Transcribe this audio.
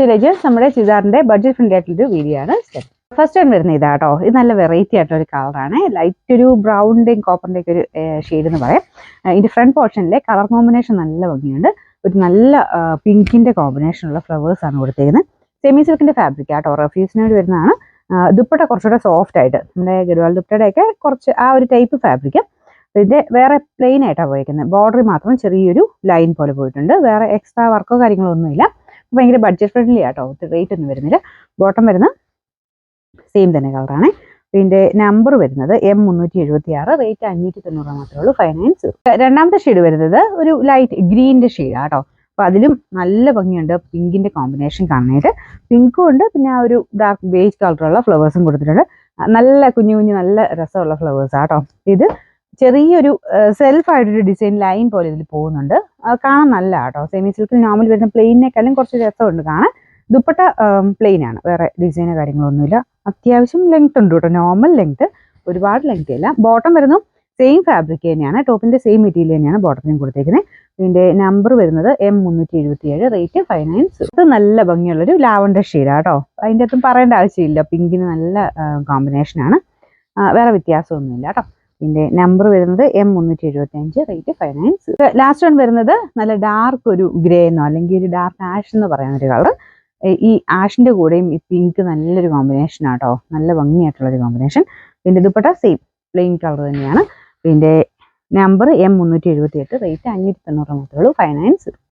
ഇതിലേക്ക് നമ്മുടെ ചുരിദാറിന്റെ budget friendly ആയിട്ടുള്ളൊരു വീഡിയോ ആണ്. ഫസ്റ്റ് വൺ വരുന്നത് ഇതാട്ടോ. ഇത് നല്ല വെറൈറ്റി ആയിട്ടുള്ള ഒരു കളറാണ്. ലൈറ്റ് ഒരു ബ്രൗണിന്റെയും കോപ്പറിന്റെയും ഒക്കെ ഒരു ഷെയ്ഡ് എന്ന് പറയാം. ഇതിന്റെ ഫ്രണ്ട് പോർഷനിലെ കളർ കോമ്പിനേഷൻ നല്ല ഭംഗിയുണ്ട്. ഒരു നല്ല പിങ്കിന്റെ കോമ്പിനേഷനുള്ള ഫ്ലവേഴ്സ് ആണ് കൊടുത്തേക്കുന്നത്. സെമി സിൽക്കിന്റെ ഫാബ്രിക് ആട്ടോ, റഫ്യൂസിന് വേണ്ടി വരുന്നതാണ്. ദുപ്പട്ട കുറച്ചുകൂടെ സോഫ്റ്റ് ആയിട്ട്, നമ്മുടെ ഗഡ്വാൾ ദുപ്പട്ടയുടെയൊക്കെ കുറച്ച് ആ ഒരു ടൈപ്പ് ഫാബ്രിക്. ഇതിന്റെ വേറെ പ്ലെയിൻ ആയിട്ടാണ് പോയിരിക്കുന്നത്. ബോർഡറിൽ മാത്രം ചെറിയൊരു ലൈൻ പോലെ പോയിട്ടുണ്ട്. വേറെ എക്സ്ട്രാ വർക്കോ കാര്യങ്ങളോ ഒന്നുമില്ല. ഭയങ്കര ബഡ്ജറ്റ് ഫ്രണ്ട്ലി ആട്ടോ, റേറ്റ് ഒന്നും വരുന്നില്ല. ബോട്ടം വരുന്ന സെയിം തന്നെ കളറാണ്. ഇതിന്റെ നമ്പർ വരുന്നത് M376, റേറ്റ് 590 മാത്രമേ ഉള്ളൂ, 590. രണ്ടാമത്തെ ഷെയ്ഡ് വരുന്നത് ഒരു ലൈറ്റ് ഗ്രീനിന്റെ ഷെയ്ഡ് ആട്ടോ. അപ്പൊ അതിലും നല്ല ഭംഗിയുണ്ട് പിങ്കിന്റെ കോമ്പിനേഷൻ കാണാനായിട്ട്. പിങ്കും ഉണ്ട്, പിന്നെ ആ ഒരു ഡാർക്ക് ബേജ് കളറുള്ള ഫ്ലവേഴ്സും കൊടുത്തിട്ടുണ്ട്. നല്ല കുഞ്ഞു കുഞ്ഞു നല്ല രസമുള്ള ഫ്ലവേഴ്സ് ആട്ടോ. ഇത് ചെറിയൊരു സെൽഫായിട്ടൊരു ഡിസൈൻ ലൈൻ പോലെ ഇതിൽ പോകുന്നുണ്ട്. കാണാൻ നല്ല ആട്ടോ. സെമി സിൽക്കിൽ നോർമൽ വരുന്ന പ്ലെയിനേക്കാളും കുറച്ച് രസമുണ്ട് കാണാൻ. ദുപ്പട്ട പ്ലെയിൻ ആണ്, വേറെ ഡിസൈനോ കാര്യങ്ങളൊന്നുമില്ല. അത്യാവശ്യം ലെങ്ത് ഉണ്ട് കേട്ടോ, നോർമൽ ലെങ്ത്, ഒരുപാട് ലെങ്ത് ഇല്ല. ബോട്ടം വരുന്നു സെയിം ഫാബ്രിക് തന്നെയാണ്, ടോപ്പിന്റെ സെയിം മെറ്റീരിയൽ തന്നെയാണ് ബോട്ടത്തിനും കൊടുത്തേക്കുന്നത്. ഇതിന്റെ നമ്പർ വരുന്നത് M377, റേറ്റ് 590. ഇത് നല്ല ഭംഗിയുള്ളൊരു ലാവണ്ടർ ഷെയ്ഡ് ആട്ടോ. അതിൻ്റെ അകത്തും പറയേണ്ട ആവശ്യമില്ല, പിങ്കിന് നല്ല കോമ്പിനേഷനാണ്, വേറെ വ്യത്യാസമൊന്നുമില്ല കേട്ടോ. ഇതിന്റെ നമ്പർ വരുന്നത് M375, റേറ്റ് 590. ലാസ്റ്റ് വൺ വരുന്നത് നല്ല ഡാർക്ക് ഒരു ഗ്രേ എന്നോ അല്ലെങ്കിൽ ഒരു ഡാർക്ക് ആഷ് എന്ന് പറയുന്ന ഒരു കളർ. ഈ ആഷിന്റെ കൂടെയും ഈ പിങ്ക് നല്ലൊരു കോമ്പിനേഷൻ ആട്ടോ, നല്ല ഭംഗിയായിട്ടുള്ളൊരു കോമ്പിനേഷൻ. ഇതിന്റെ ദുപ്പട്ട സെയിം പ്ലെയിൻ കളർ തന്നെയാണ്. ഇതിന്റെ നമ്പർ M378, റേറ്റ് 590 മാത്രമേ ഉള്ളൂ, 590.